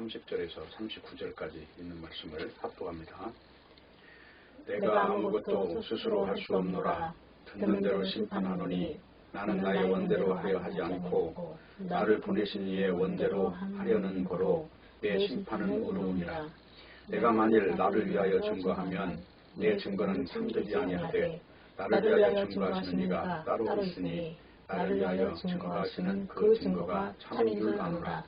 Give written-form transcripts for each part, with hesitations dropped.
30절에서 39절까지 있는 말씀을 합독합니다. 내가 아무것도 스스로 할 수 없노라. 듣는 대로 심판하노니 나는 나의 원대로 하려 하지 않고 나를 보내신 이의 원대로 하려는 거로 내 심판은 의로우니라. 내가 만일 나를 위하여 증거하면 내 증거는 참되지 아니하되 나를 위하여 증거하시는 이가 따로 있으니 나를 위하여 증거하시는 그 증거가 참인 줄 아노라.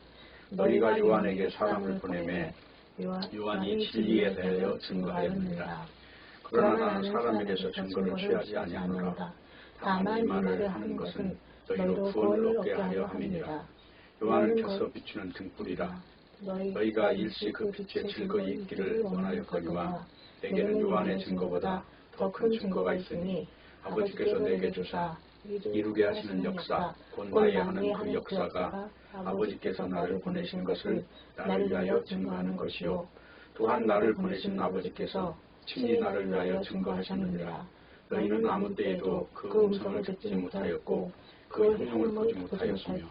너희가 요한에게 사람을 보내매 요한이 진리에 대하여 증거하였느니라. 그러나 나는 사람에게서 증거를 취하지 아니하노라. 다만 이 말을 하는 것은 너희로 구원을 얻게 하려 함이니라. 요한은 켜서 비추는 등불이라. 너희가 일시 그 빛에 즐거이 있기를 원하였거니와 내게는 요한의 증거보다 더 큰 증거가 있으니 아버지께서 내게 주사 이루게 하시는 역사 곧 나의 하는 그 역사가 아버지께서 나를 보내신 것을 나를 위하여 증거하는 것이요 또한 나를 보내신 아버지께서 친히 나를 위하여 증거하셨느니라. 너희는 아무 때에도 그 음성을 듣지 못하였고 그 형용을 보지 못하였으며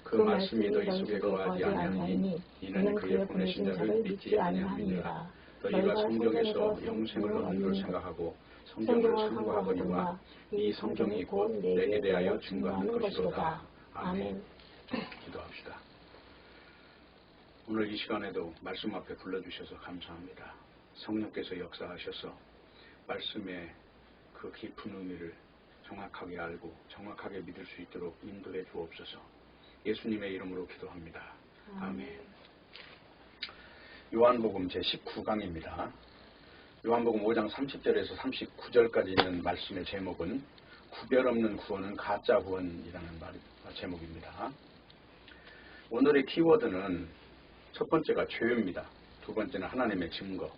그 말씀이 너희 속에 거하지 아니하니 이는 그의 보내신 자를 믿지 아니함이니라. 너희가 성경에서 영생을 얻는 걸 생각하고 성경을 상고하거니와 이 성경이 곧 내게 대하여 증거하는 것이로다. 아멘. 기도합시다. 오늘 이 시간에도 말씀 앞에 불러주셔서 감사합니다. 성령께서 역사하셔서 말씀의 그 깊은 의미를 정확하게 알고 정확하게 믿을 수 있도록 인도해 주옵소서. 예수님의 이름으로 기도합니다. 아멘. 요한복음 제19강입니다. 요한복음 5장 30절에서 39절까지 있는 말씀의 제목은 구별 없는 구원은 가짜 구원이라는 제목입니다. 오늘의 키워드는 첫 번째가 죄입니다. 두 번째는 하나님의 증거,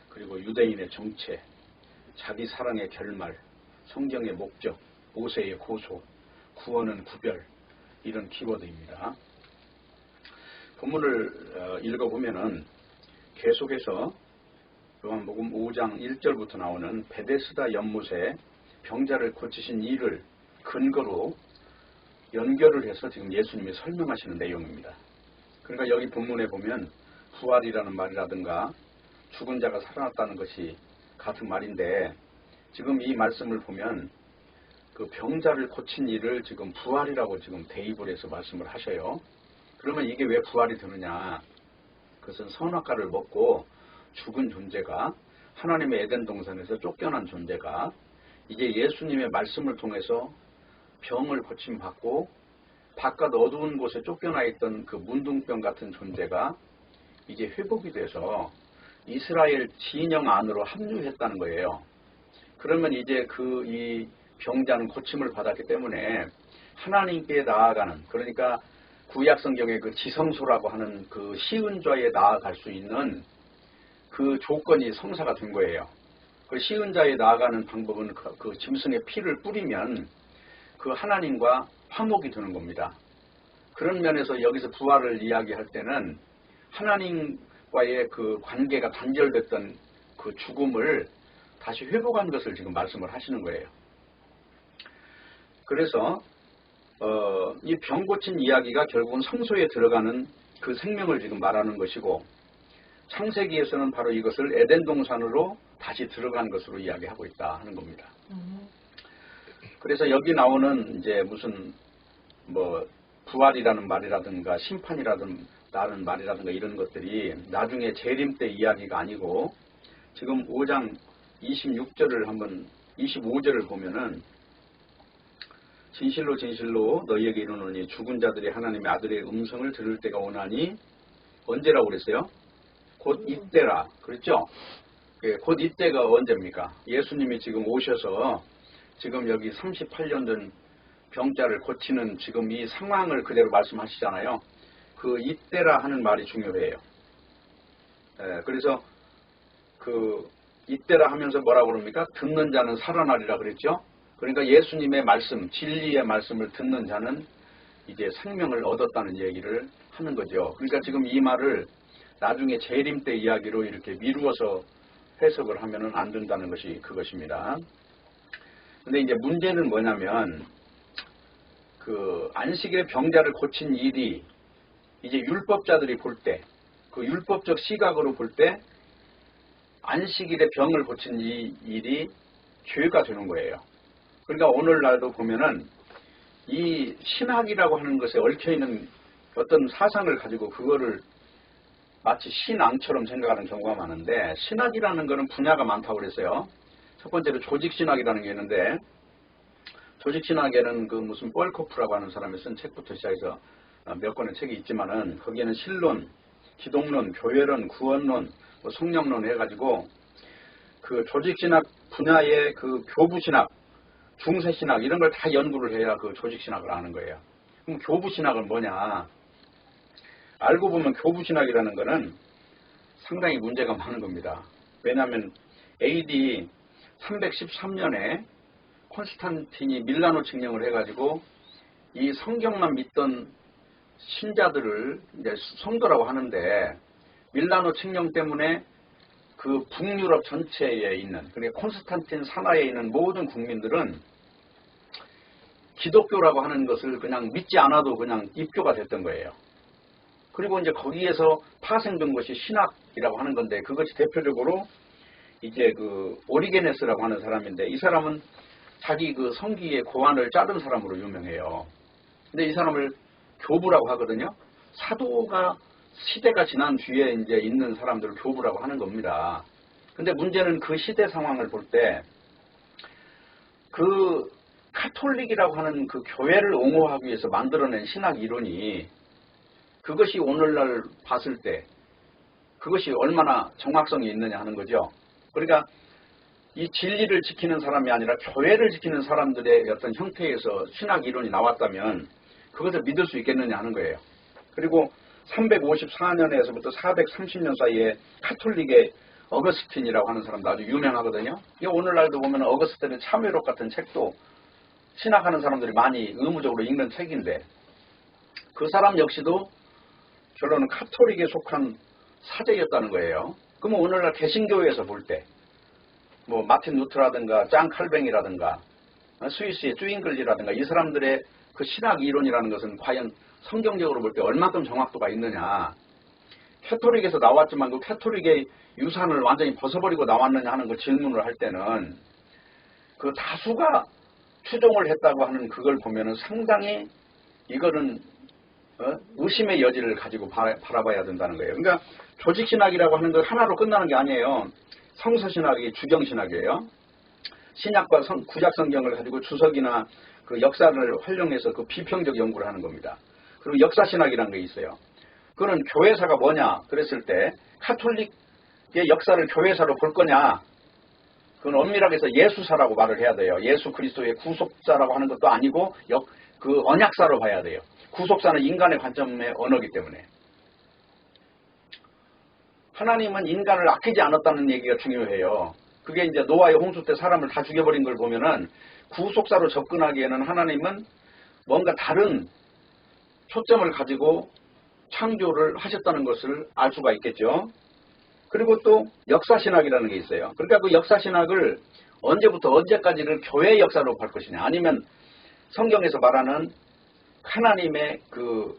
그리고 유대인의 정체, 자기 사랑의 결말, 성경의 목적, 모세의 고소, 구원은 구별, 이런 키워드입니다. 본문을 읽어보면은 계속해서 요한복음 5장 1절부터 나오는 베데스다 연못에 병자를 고치신 일을 근거로 연결을 해서 지금 예수님이 설명하시는 내용입니다. 그러니까 여기 본문에 보면 부활이라는 말이라든가 죽은 자가 살아났다는 것이 같은 말인데 지금 이 말씀을 보면 그 병자를 고친 일을 지금 부활이라고 지금 대입을 해서 말씀을 하셔요. 그러면 이게 왜 부활이 되느냐? 그것은 선악과를 먹고 죽은 존재가 하나님의 에덴 동산에서 쫓겨난 존재가 이제 예수님의 말씀을 통해서 병을 고침받고 바깥 어두운 곳에 쫓겨나 있던 그 문둥병 같은 존재가 이제 회복이 돼서 이스라엘 진영 안으로 합류했다는 거예요. 그러면 이제 이 병자는 고침을 받았기 때문에 하나님께 나아가는, 그러니까 구약 성경의 그 지성소라고 하는 그 시은좌에 나아갈 수 있는 그 조건이 성사가 된 거예요. 그 시은자에 나아가는 방법은 그 짐승의 피를 뿌리면 그 하나님과 화목이 되는 겁니다. 그런 면에서 여기서 부활을 이야기할 때는 하나님과의 그 관계가 단절됐던 그 죽음을 다시 회복한 것을 지금 말씀을 하시는 거예요. 그래서 이 병 고친 이야기가 결국은 성소에 들어가는 그 생명을 지금 말하는 것이고, 창세기에서는 바로 이것을 에덴 동산으로 다시 들어간 것으로 이야기하고 있다 하는 겁니다. 그래서 여기 나오는 이제 무슨 뭐 부활이라는 말이라든가 심판이라는 말이라든가 이런 것들이 나중에 재림 때 이야기가 아니고 지금 5장 26절을 한번 25절을 보면은 진실로 진실로 너희에게 이르노니 죽은 자들이 하나님의 아들의 음성을 들을 때가 오나니 언제라고 그랬어요? 곧 이때라. 그렇죠? 곧 이때가 언제입니까? 예수님이 지금 오셔서 지금 여기 38년 전 병자를 고치는 지금 이 상황을 그대로 말씀하시잖아요. 그 이때라 하는 말이 중요해요. 그래서 그 이때라 하면서 뭐라고 그럽니까? 듣는 자는 살아나리라 그랬죠? 그러니까 예수님의 말씀, 진리의 말씀을 듣는 자는 이제 생명을 얻었다는 얘기를 하는 거죠. 그러니까 지금 이 말을 나중에 재림 때 이야기로 이렇게 미루어서 해석을 하면은 안 된다는 것이 그것입니다. 근데 이제 문제는 뭐냐면 그 안식일에 병자를 고친 일이 이제 율법자들이 볼 때, 그 율법적 시각으로 볼 때 안식일에 병을 고친 이 일이 죄가 되는 거예요. 그러니까 오늘날도 보면은 이 신학이라고 하는 것에 얽혀있는 어떤 사상을 가지고 그거를 마치 신앙처럼 생각하는 경우가 많은데, 신학이라는 것은 분야가 많다고 그랬어요. 첫 번째로 조직신학이라는 게 있는데, 조직신학에는 그 무슨 뻘코프라고 하는 사람이 쓴 책부터 시작해서 몇 권의 책이 있지만은, 거기에는 신론, 기독론, 교회론, 구원론, 뭐 성령론 해가지고 그 조직신학 분야의 그 교부신학, 중세신학 이런 걸 다 연구를 해야 그 조직신학을 아는 거예요. 그럼 교부신학은 뭐냐? 알고 보면 교부신학이라는 거는 상당히 문제가 많은 겁니다. 왜냐하면 AD 313년에 콘스탄틴이 밀라노 칙령을 해가지고 이 성경만 믿던 신자들을 이제 성도라고 하는데, 밀라노 칙령 때문에 그 북유럽 전체에 있는, 그러니까 콘스탄틴 산하에 있는 모든 국민들은 기독교라고 하는 것을 그냥 믿지 않아도 그냥 입교가 됐던 거예요. 그리고 이제 거기에서 파생된 것이 신학이라고 하는 건데, 그것이 대표적으로 이제 그 오리게네스라고 하는 사람인데, 이 사람은 자기 그 성기의 고환을 자른 사람으로 유명해요. 근데 이 사람을 교부라고 하거든요. 사도가 시대가 지난 뒤에 이제 있는 사람들을 교부라고 하는 겁니다. 근데 문제는 그 시대 상황을 볼 때 그 카톨릭이라고 하는 그 교회를 옹호하기 위해서 만들어낸 신학 이론이, 그것이 오늘날 봤을 때 그것이 얼마나 정확성이 있느냐 하는 거죠. 그러니까 이 진리를 지키는 사람이 아니라 교회를 지키는 사람들의 어떤 형태에서 신학 이론이 나왔다면 그것을 믿을 수 있겠느냐 하는 거예요. 그리고 354년에서부터 430년 사이에 카톨릭의 어거스틴이라고 하는 사람도 아주 유명하거든요. 이 오늘날도 보면 어거스틴의 참회록 같은 책도 신학하는 사람들이 많이 의무적으로 읽는 책인데, 그 사람 역시도 결론은 카톨릭에 속한 사제였다는 거예요. 그러면 오늘날 개신교회에서 볼 때 뭐 마틴 루트라든가 짱 칼뱅이라든가 스위스의 쭈잉글리라든가 이 사람들의 그 신학 이론이라는 것은 과연 성경적으로 볼 때 얼마큼 정확도가 있느냐. 캐톨릭에서 나왔지만 그 캐톨릭의 유산을 완전히 벗어버리고 나왔느냐 하는 그 질문을 할 때는 그 다수가 추종을 했다고 하는 그걸 보면은 상당히 이거는 의심의 여지를 가지고 바라봐야 된다는 거예요. 그러니까 조직신학이라고 하는 건 하나로 끝나는 게 아니에요. 성서신학이 주경신학이에요. 신약과 구약성경을 가지고 주석이나 그 역사를 활용해서 그 비평적 연구를 하는 겁니다. 그리고 역사신학이라는 게 있어요. 그거는 교회사가 뭐냐 그랬을 때 카톨릭의 역사를 교회사로 볼 거냐, 그건 엄밀하게 해서 예수사라고 말을 해야 돼요. 예수 그리스도의 구속사라고 하는 것도 아니고 그 언약사로 봐야 돼요. 구속사는 인간의 관점의 언어이기 때문에. 하나님은 인간을 아끼지 않았다는 얘기가 중요해요. 그게 이제 노아의 홍수 때 사람을 다 죽여버린 걸 보면은 구속사로 접근하기에는 하나님은 뭔가 다른 초점을 가지고 창조를 하셨다는 것을 알 수가 있겠죠. 그리고 또 역사신학이라는 게 있어요. 그러니까 그 역사신학을 언제부터 언제까지를 교회의 역사로 볼 것이냐, 아니면 성경에서 말하는 하나님의 그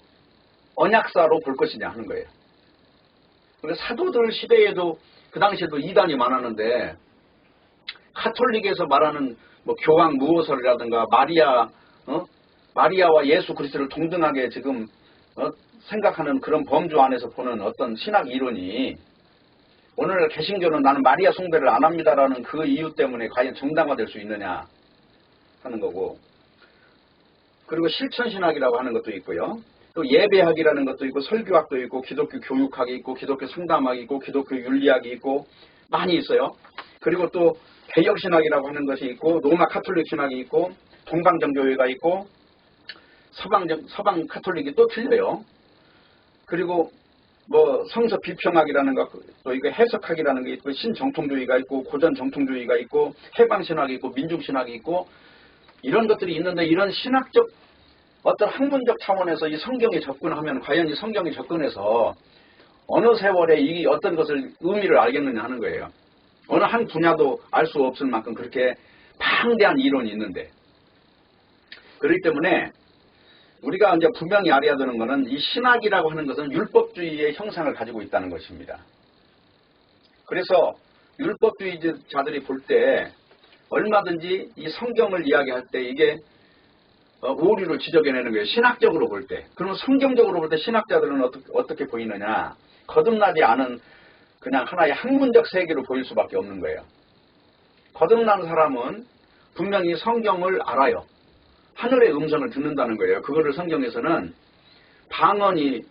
언약사로 볼 것이냐 하는 거예요. 그러니까 사도들 시대에도 그 당시에도 이단이 많았는데, 카톨릭에서 말하는 뭐 교황 무호설이라든가 마리아와 예수 그리스도를 동등하게 지금 생각하는 그런 범주 안에서 보는 어떤 신학 이론이 오늘 개신교는 나는 마리아 숭배를 안 합니다라는 그 이유 때문에 과연 정당화될 수 있느냐 하는 거고, 그리고 실천신학이라고 하는 것도 있고요. 또 예배학이라는 것도 있고, 설교학도 있고, 기독교 교육학이 있고, 기독교 상담학이 있고, 기독교 윤리학이 있고, 많이 있어요. 그리고 또 개혁신학이라고 하는 것이 있고, 로마 카톨릭 신학이 있고, 동방정교회가 있고, 서방 카톨릭이 또 틀려요. 그리고 뭐 성서 비평학이라는 것도 있고, 해석학이라는 게 있고, 신정통주의가 있고, 고전정통주의가 있고, 해방신학이 있고, 민중신학이 있고, 이런 것들이 있는데, 이런 신학적 어떤 학문적 차원에서 이 성경에 접근하면 과연 이 성경에 접근해서 어느 세월에 이 어떤 것을 의미를 알겠느냐 하는 거예요. 어느 한 분야도 알 수 없을 만큼 그렇게 방대한 이론이 있는데, 그렇기 때문에 우리가 이제 분명히 알아야 되는 것은 이 신학이라고 하는 것은 율법주의의 형상을 가지고 있다는 것입니다. 그래서 율법주의자들이 볼 때 얼마든지 이 성경을 이야기할 때 이게 오류를 지적해내는 거예요. 신학적으로 볼 때. 그러면 성경적으로 볼 때 신학자들은 어떻게 보이느냐. 거듭나지 않은 그냥 하나의 학문적 세계로 보일 수밖에 없는 거예요. 거듭난 사람은 분명히 성경을 알아요. 하늘의 음성을 듣는다는 거예요. 그거를 성경에서는 방언이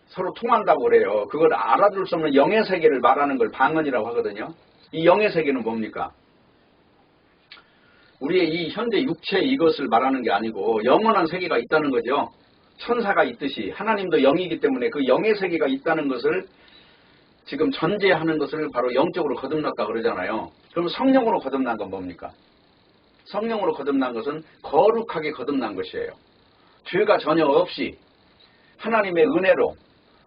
서로 통한다고 그래요. 그걸 알아들 수 없는 영의 세계를 말하는 걸 방언이라고 하거든요. 이 영의 세계는 뭡니까? 우리의 이 현재 육체 이것을 말하는 게 아니고 영원한 세계가 있다는 거죠. 천사가 있듯이 하나님도 영이기 때문에 그 영의 세계가 있다는 것을 지금 전제하는 것을 바로 영적으로 거듭났다 그러잖아요. 그럼 성령으로 거듭난 건 뭡니까? 성령으로 거듭난 것은 거룩하게 거듭난 것이에요. 죄가 전혀 없이 하나님의 은혜로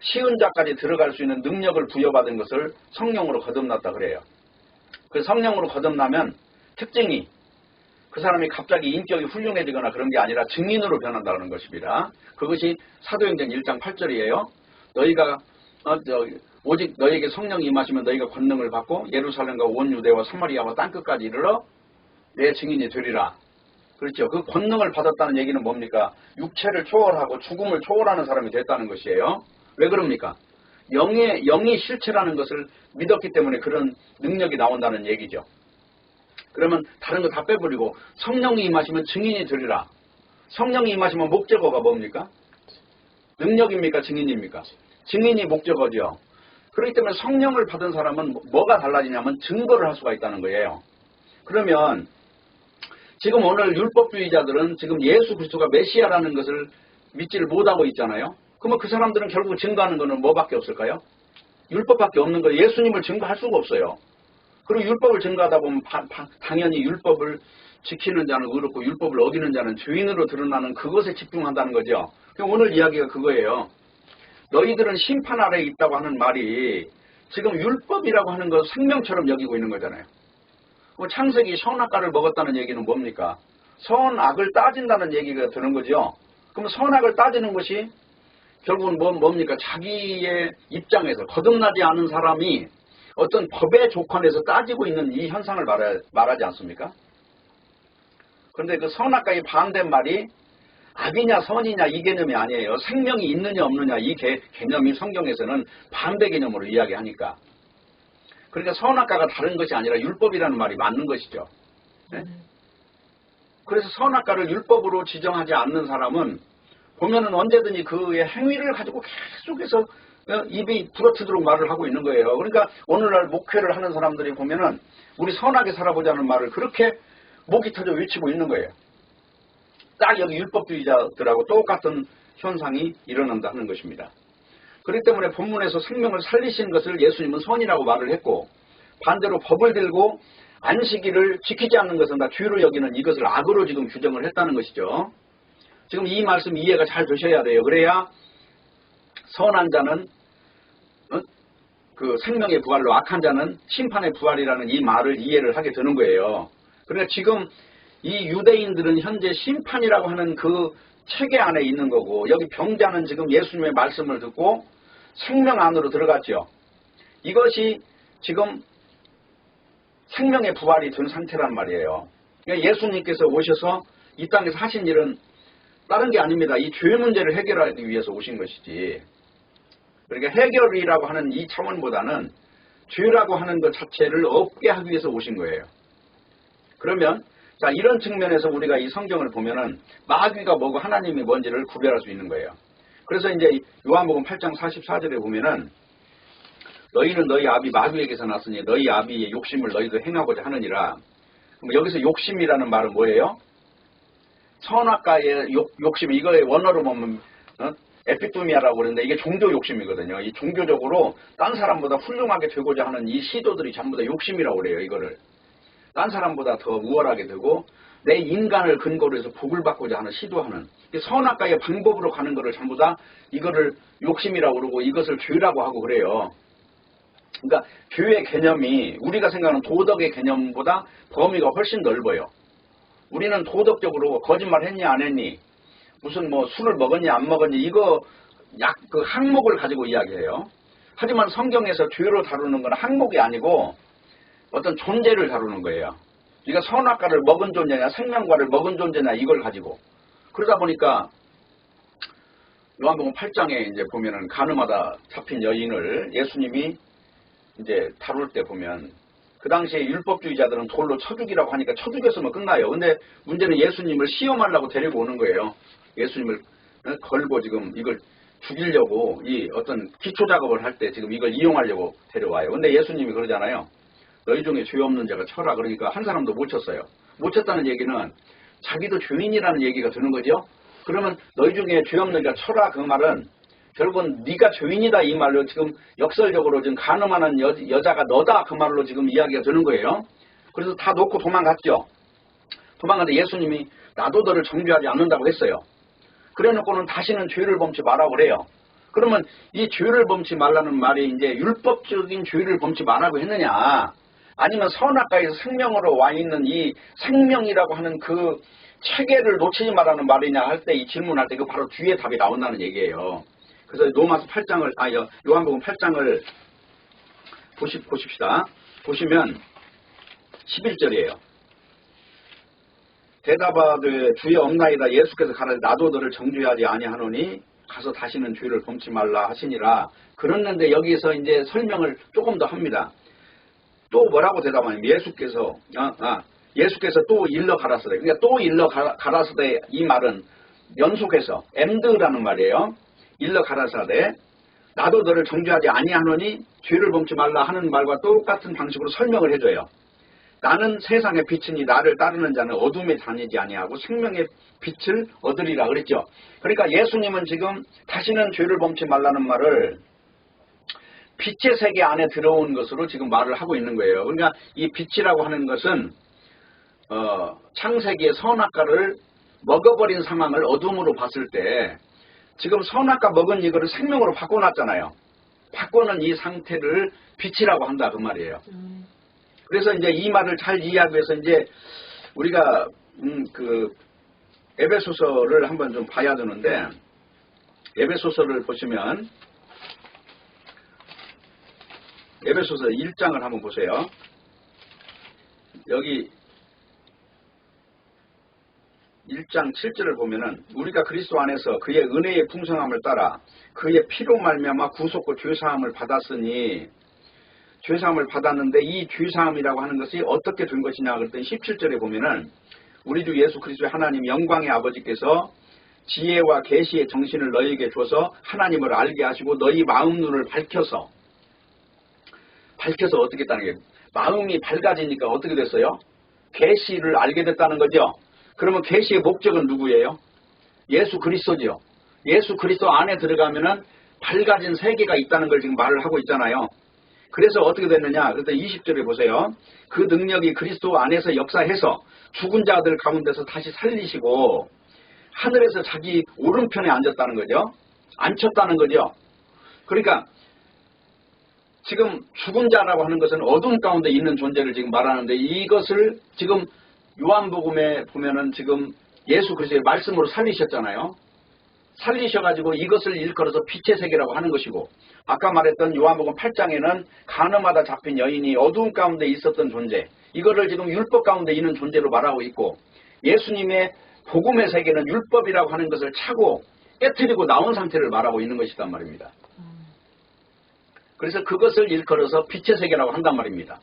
쉬운 자까지 들어갈 수 있는 능력을 부여받은 것을 성령으로 거듭났다 그래요. 그 성령으로 거듭나면 특징이 그 사람이 갑자기 인격이 훌륭해지거나 그런 게 아니라 증인으로 변한다는 것입니다. 그것이 사도행전 1장 8절이에요. 너희가 오직 너희에게 성령이 임하시면 너희가 권능을 받고 예루살렘과 온 유대와 사마리아와 땅끝까지 이르러 내 증인이 되리라. 그렇죠. 그 권능을 받았다는 얘기는 뭡니까? 육체를 초월하고 죽음을 초월하는 사람이 됐다는 것이에요. 왜 그럽니까? 영이 실체라는 것을 믿었기 때문에 그런 능력이 나온다는 얘기죠. 그러면 다른 거 다 빼버리고 성령이 임하시면 증인이 되리라. 성령이 임하시면 목적어가 뭡니까? 능력입니까? 증인입니까? 증인이 목적어죠. 그렇기 때문에 성령을 받은 사람은 뭐가 달라지냐면 증거를 할 수가 있다는 거예요. 그러면 지금 오늘 율법주의자들은 지금 예수 그리스도가 메시아라는 것을 믿지를 못하고 있잖아요. 그러면 그 사람들은 결국 증거하는 것은 뭐밖에 없을까요? 율법밖에 없는 거예요. 예수님을 증거할 수가 없어요. 그리고 율법을 증거하다 보면 당연히 율법을 지키는 자는 의롭고 율법을 어기는 자는 죄인으로 드러나는 그것에 집중한다는 거죠. 오늘 이야기가 그거예요. 너희들은 심판 아래에 있다고 하는 말이 지금 율법이라고 하는 것 생명처럼 여기고 있는 거잖아요. 창세기 선악과를 먹었다는 얘기는 뭡니까? 선악을 따진다는 얘기가 드는 거죠. 그럼 선악을 따지는 것이 결국은 뭡니까? 자기의 입장에서 거듭나지 않은 사람이 어떤 법의 조건에서 따지고 있는 이 현상을 말하지 않습니까? 그런데 그 선악과의 반대말이 악이냐 선이냐 이 개념이 아니에요. 생명이 있느냐 없느냐 이 개념이 성경에서는 반대 개념으로 이야기하니까. 그러니까 선악과가 다른 것이 아니라 율법이라는 말이 맞는 것이죠. 네? 그래서 선악과를 율법으로 지정하지 않는 사람은 보면은 언제든지 그의 행위를 가지고 계속해서 입이 부러뜨도록 말을 하고 있는 거예요. 그러니까 오늘날 목회를 하는 사람들이 보면은 우리 선하게 살아보자는 말을 그렇게 목이 터져 외치고 있는 거예요. 딱 여기 율법주의자들하고 똑같은 현상이 일어난다 하는 것입니다. 그렇기 때문에 본문에서 생명을 살리신 것을 예수님은 선이라고 말을 했고 반대로 법을 들고 안식일을 지키지 않는 것은 다 죄로 여기는 이것을 악으로 지금 규정을 했다는 것이죠. 지금 이 말씀 이해가 잘 되셔야 돼요. 그래야 선한 자는 그 생명의 부활로 악한 자는 심판의 부활이라는 이 말을 이해를 하게 되는 거예요. 그러니까 지금 이 유대인들은 현재 심판이라고 하는 그 체계 안에 있는 거고 여기 병자는 지금 예수님의 말씀을 듣고 생명 안으로 들어갔죠. 이것이 지금 생명의 부활이 된 상태란 말이에요. 그러니까 예수님께서 오셔서 이 땅에서 하신 일은 다른 게 아닙니다. 이 죄 문제를 해결하기 위해서 오신 것이지. 그러니까 해결이라고 하는 이 차원보다는 죄라고 하는 것 자체를 없게 하기 위해서 오신 거예요. 그러면 자 이런 측면에서 우리가 이 성경을 보면은 마귀가 뭐고 하나님이 뭔지를 구별할 수 있는 거예요. 그래서 이제 요한복음 8장 44절에 보면은 너희는 너희 아비 마귀에게서 났으니 너희 아비의 욕심을 너희도 행하고자 하느니라. 그럼 여기서 욕심이라는 말은 뭐예요? 선악과의 욕심, 이거의 원어로 보면 에피토미아라고 그러는데 이게 종교 욕심이거든요. 이 종교적으로 딴 사람보다 훌륭하게 되고자 하는 이 시도들이 전부 다 욕심이라고 그래요. 이거를 딴 사람보다 더 우월하게 되고 내 인간을 근거로 해서 복을 받고자 하는 시도하는 선악과의 방법으로 가는 거를 전부 다 이거를 욕심이라고 그러고 이것을 죄라고 하고 그래요. 그러니까 죄의 개념이 우리가 생각하는 도덕의 개념보다 범위가 훨씬 넓어요. 우리는 도덕적으로 거짓말 했니 안 했니, 무슨 뭐 술을 먹었니 안 먹었니, 이거 그 항목을 가지고 이야기해요. 하지만 성경에서 죄로 다루는 건 항목이 아니고 어떤 존재를 다루는 거예요. 우리가 선악과를 먹은 존재냐 생명과를 먹은 존재냐 이걸 가지고. 그러다 보니까 요한복음 8장에 이제 보면은 간음하다 잡힌 여인을 예수님이 이제 다룰 때 보면 그 당시에 율법주의자들은 돌로 쳐 죽이라고 하니까 쳐 죽였으면 끝나요. 근데 문제는 예수님을 시험하려고 데리고 오는 거예요. 예수님을 걸고 지금 이걸 죽이려고 이 어떤 기초 작업을 할 때 지금 이걸 이용하려고 데려와요. 근데 예수님이 그러잖아요. 너희 중에 죄 없는 자가 쳐라. 그러니까 한 사람도 못 쳤어요. 못 쳤다는 얘기는 자기도 죄인이라는 얘기가 드는 거죠. 그러면 너희 중에 죄 없는 자가 쳐라 그 말은 결국은 네가 죄인이다 이 말로 지금 역설적으로 지금 간음하는 여자가 너다 그 말로 지금 이야기가 되는 거예요. 그래서 다 놓고 도망갔죠. 도망갔는데 예수님이 나도 너를 정죄하지 않는다고 했어요. 그래놓고는 다시는 죄를 범치 말라고 그래요. 그러면 이 죄를 범치 말라는 말이 이제 율법적인 죄를 범치 말라고 했느냐, 아니면 선악과에서 생명으로 와 있는 이 생명이라고 하는 그 체계를 놓치지 말라는 말이냐 할 때 이 질문할 때 그 바로 뒤에 답이 나온다는 얘기예요. 그래서 로마서 8장을 요한복음 8장을 보십시다. 보시면 11절이에요. 대답하되 주여 없나이다. 예수께서 가라사대 나도 너를 정죄하지 아니하노니 가서 다시는 죄를 범치 말라 하시니라. 그랬는데 여기서 이제 설명을 조금 더 합니다. 또 뭐라고 대답하냐면 예수께서 또 일러 가라사대. 그러니까 또 일러 가라사대 이 말은 연속해서 엠드라는 말이에요. 일러 가라사대 나도 너를 정죄하지 아니하노니 죄를 범치 말라 하는 말과 똑같은 방식으로 설명을 해줘요. 나는 세상의 빛이니 나를 따르는 자는 어둠에 다니지 아니하고 생명의 빛을 얻으리라 그랬죠. 그러니까 예수님은 지금 다시는 죄를 범치 말라는 말을 빛의 세계 안에 들어온 것으로 지금 말을 하고 있는 거예요. 그러니까 이 빛이라고 하는 것은 창세기의 선악과를 먹어버린 상황을 어둠으로 봤을 때 지금 선악과 먹은 이거를 생명으로 바꿔놨잖아요. 바꾸는 이 상태를 빛이라고 한다 그 말이에요. 그래서 이제 이 말을 잘 이해하기 위해서 이제 우리가 그 에베소서를 한번 좀 봐야 되는데, 에베소서를 보시면 에베소서 1장을 한번 보세요. 여기 1장 7절을 보면은 우리가 그리스도 안에서 그의 은혜의 풍성함을 따라 그의 피로 말미암아 구속과 죄사함을 받았으니, 죄사함을 받았는데 이 죄사함이라고 하는 것이 어떻게 된 것이냐 그랬더니 17절에 보면은 우리 주 예수 그리스도의 하나님 영광의 아버지께서 지혜와 계시의 정신을 너희에게 줘서 하나님을 알게 하시고 너희 마음 눈을 밝혀서 어떻게 했다는 게, 마음이 밝아지니까 어떻게 됐어요? 계시를 알게 됐다는 거죠. 그러면 계시의 목적은 누구예요? 예수 그리스도죠. 예수 그리스도 안에 들어가면은 밝아진 세계가 있다는 걸 지금 말을 하고 있잖아요. 그래서 어떻게 됐느냐? 그래서 20절에 보세요. 그 능력이 그리스도 안에서 역사해서 죽은 자들 가운데서 다시 살리시고 하늘에서 자기 오른편에 앉았다는 거죠. 앉혔다는 거죠. 그러니까 지금 죽은 자라고 하는 것은 어둠 가운데 있는 존재를 지금 말하는데, 이것을 지금 요한복음에 보면은 지금 예수 그리스도의 말씀으로 살리셨잖아요. 살리셔가지고 이것을 일컬어서 빛의 세계라고 하는 것이고, 아까 말했던 요한복음 8장에는 간음하다 잡힌 여인이 어두운 가운데 있었던 존재, 이거를 지금 율법 가운데 있는 존재로 말하고 있고, 예수님의 복음의 세계는 율법이라고 하는 것을 차고 깨트리고 나온 상태를 말하고 있는 것이란 말입니다. 그래서 그것을 일컬어서 빛의 세계라고 한단 말입니다.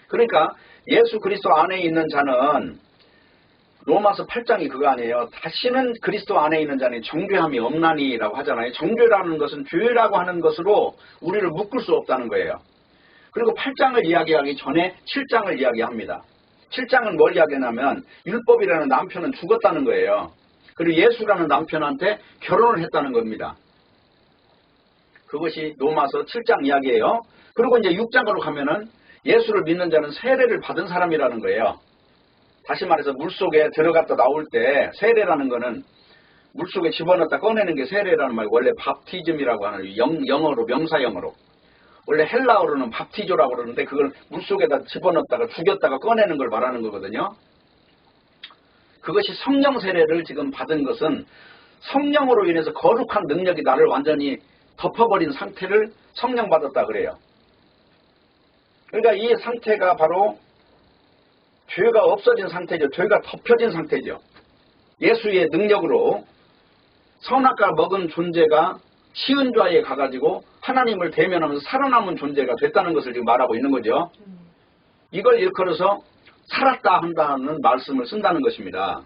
그러니까 예수 그리스도 안에 있는 자는, 로마서 8장이 그거 아니에요. 다시는 그리스도 안에 있는 자는 정죄함이 없나니라고 하잖아요. 정죄라는 것은 죄라고 하는 것으로 우리를 묶을 수 없다는 거예요. 그리고 8장을 이야기하기 전에 7장을 이야기합니다. 7장은 뭘 이야기하냐면 율법이라는 남편은 죽었다는 거예요. 그리고 예수라는 남편한테 결혼을 했다는 겁니다. 그것이 로마서 7장 이야기예요. 그리고 이제 6장으로 가면은 예수를 믿는 자는 세례를 받은 사람이라는 거예요. 다시 말해서 물속에 들어갔다 나올 때, 세례라는 거는 물속에 집어넣었다 꺼내는 게 세례라는 말이고, 원래 밥티즘이라고 하는 영어로, 명사영어로. 원래 헬라어로는 밥티조라고 그러는데 그걸 물속에다 집어넣었다가 죽였다가 꺼내는 걸 말하는 거거든요. 그것이 성령 세례를 지금 받은 것은 성령으로 인해서 거룩한 능력이 나를 완전히 덮어버린 상태를 성령 받았다 그래요. 그러니까 이 상태가 바로 죄가 없어진 상태죠. 죄가 덮여진 상태죠. 예수의 능력으로 선악과 먹은 존재가 시은좌에 가가지고 하나님을 대면하면서 살아남은 존재가 됐다는 것을 지금 말하고 있는 거죠. 이걸 일컬어서 살았다 한다는 말씀을 쓴다는 것입니다.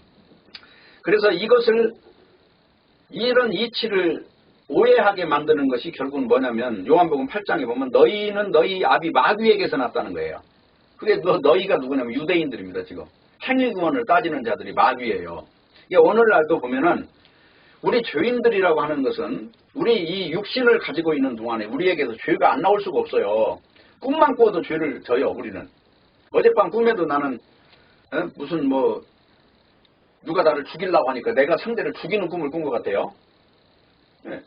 그래서 이것을 이런 이치를 오해하게 만드는 것이 결국은 뭐냐면 요한복음 8장에 보면 너희는 너희 아비 마귀에게서 났다는 거예요. 그게 너희가 누구냐면 유대인들입니다. 지금 행위구원을 따지는 자들이 마귀예요. 오늘날도 보면은 우리 죄인들이라고 하는 것은 우리 이 육신을 가지고 있는 동안에 우리에게서 죄가 안 나올 수가 없어요. 꿈만 꿔도 죄를 져요. 우리는 어젯밤 꿈에도 나는 무슨 뭐 누가 나를 죽이려고 하니까 내가 상대를 죽이는 꿈을 꾼 것 같아요. 네.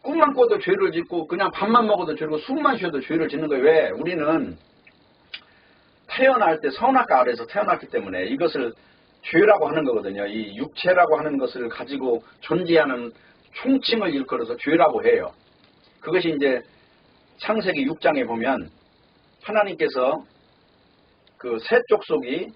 꿈만 꿔도 죄를 짓고 그냥 밥만 먹어도 죄고 숨만 쉬어도 죄를 짓는 거예요. 왜? 우리는 태어날 때 선악과 아래에서 태어났기 때문에 이것을 죄라고 하는 거거든요. 이 육체라고 하는 것을 가지고 존재하는 총칭을 일컬어서 죄라고 해요. 그것이 이제 창세기 6장에 보면 하나님께서 그 셋 족속이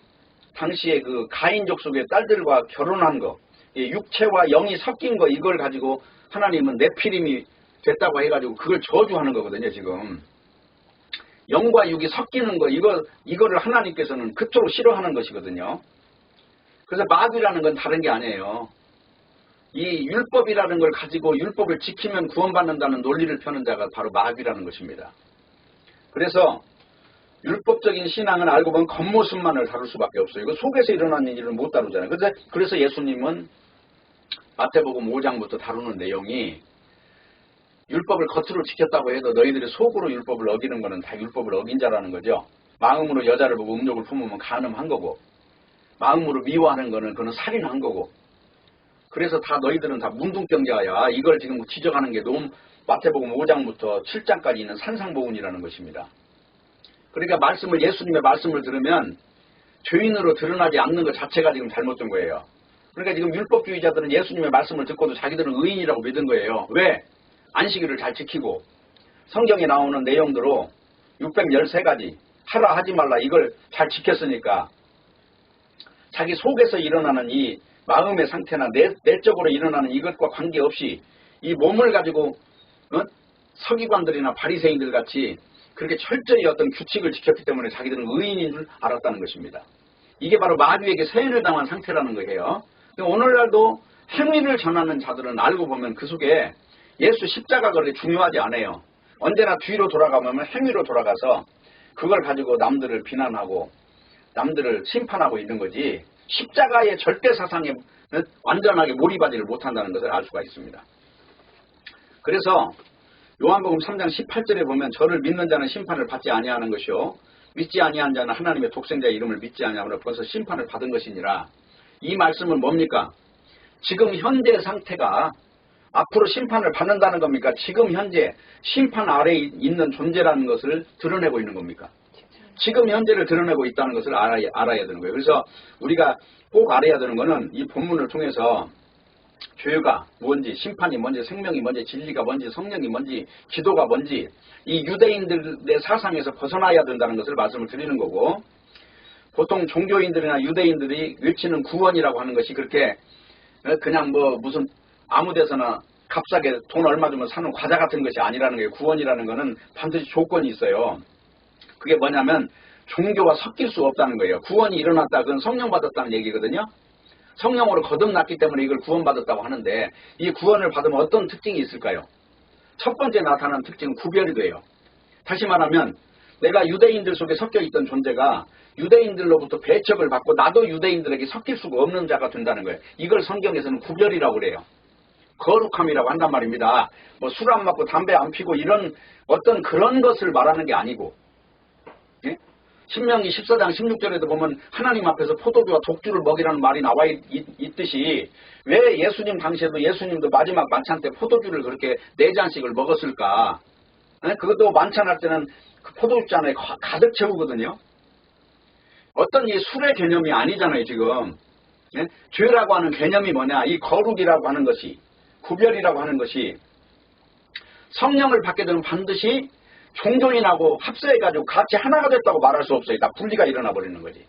당시에 그 가인 족속의 딸들과 결혼한 거, 육체와 영이 섞인 거, 이걸 가지고 하나님은 네피림이 됐다고 해가지고 그걸 저주하는 거거든요. 지금 영과 육이 섞이는 거, 이거를 하나님께서는 그토록 싫어하는 것이거든요. 그래서 마귀라는 건 다른 게 아니에요. 이 율법이라는 걸 가지고 율법을 지키면 구원받는다는 논리를 펴는 자가 바로 마귀라는 것입니다. 그래서 율법적인 신앙은 알고 보면 겉모습만을 다룰 수밖에 없어요. 이거 속에서 일어나는 일을 못 다루잖아요. 그래서 예수님은 마태복음 5장부터 다루는 내용이 율법을 겉으로 지켰다고 해도 너희들이 속으로 율법을 어기는 거는 다 율법을 어긴 자라는 거죠. 마음으로 여자를 보고 음욕을 품으면 간음한 거고, 마음으로 미워하는 거는 그는 살인한 거고, 그래서 다 너희들은 다 문둥병자야. 이걸 지금 지적하는 게 마태복음 5장부터 7장까지 있는 산상보훈이라는 것입니다. 그러니까 예수님의 말씀을 들으면 죄인으로 드러나지 않는 것 자체가 지금 잘못된 거예요. 그러니까 지금 율법주의자들은 예수님의 말씀을 듣고도 자기들은 의인이라고 믿은 거예요. 왜? 안식일을 잘 지키고 성경에 나오는 내용대로 613가지 하라 하지 말라 이걸 잘 지켰으니까 자기 속에서 일어나는 이 마음의 상태나 내적으로 일어나는 이것과 관계없이 이 몸을 가지고 서기관들이나 바리새인들 같이 그렇게 철저히 어떤 규칙을 지켰기 때문에 자기들은 의인인 줄 알았다는 것입니다. 이게 바로 마귀에게 세뇌를 당한 상태라는 거예요. 오늘날도 행위를 전하는 자들은 알고 보면 그 속에 예수 십자가가 그렇게 중요하지 않아요. 언제나 뒤로 돌아가면 행위로 돌아가서 그걸 가지고 남들을 비난하고 남들을 심판하고 있는 거지 십자가의 절대 사상에 완전하게 몰입하지를 못한다는 것을 알 수가 있습니다. 그래서 요한복음 3장 18절에 보면 저를 믿는 자는 심판을 받지 아니하는 것이요 믿지 아니한 자는 하나님의 독생자의 이름을 믿지 아니하므로 벌써 심판을 받은 것이니라. 이 말씀은 뭡니까? 지금 현재 상태가 앞으로 심판을 받는다는 겁니까? 지금 현재 심판 아래에 있는 존재라는 것을 드러내고 있는 겁니까? 지금 현재를 드러내고 있다는 것을 알아야 되는 거예요. 그래서 우리가 꼭 알아야 되는 것은 이 본문을 통해서 죄가 뭔지, 심판이 뭔지, 생명이 뭔지, 진리가 뭔지, 성령이 뭔지, 기도가 뭔지 이 유대인들의 사상에서 벗어나야 된다는 것을 말씀을 드리는 거고, 보통 종교인들이나 유대인들이 외치는 구원이라고 하는 것이 그렇게 그냥 뭐 무슨 아무 데서나 값싸게 돈 얼마 주면 사는 과자 같은 것이 아니라는 거예요. 구원이라는 것은 반드시 조건이 있어요. 그게 뭐냐면 종교와 섞일 수 없다는 거예요. 구원이 일어났다, 그건 성령 받았다는 얘기거든요. 성령으로 거듭났기 때문에 이걸 구원받았다고 하는데 이 구원을 받으면 어떤 특징이 있을까요? 첫 번째 나타나는 특징은 구별이 돼요. 다시 말하면 내가 유대인들 속에 섞여 있던 존재가 유대인들로부터 배척을 받고 나도 유대인들에게 섞일 수가 없는 자가 된다는 거예요. 이걸 성경에서는 구별이라고 그래요. 거룩함이라고 한단 말입니다. 뭐 술 안 먹고 담배 안 피고 이런 어떤 그런 것을 말하는 게 아니고, 예? 신명기 14장 16절에도 보면 하나님 앞에서 포도주와 독주를 먹이라는 말이 나와 있듯이 왜 예수님 당시에도 예수님도 마지막 만찬 때 포도주를 그렇게 4잔씩을 먹었을까? 예? 그것도 만찬할 때는 그 포도주잔에 가득 채우거든요. 어떤 이 술의 개념이 아니잖아요. 지금 예? 죄라고 하는 개념이 뭐냐? 이 거룩이라고 하는 것이, 구별이라고 하는 것이 성령을 받게 되면 반드시 종교인하고 합세해가지고 같이 하나가 됐다고 말할 수 없어요. 다 분리가 일어나 버리는 거지.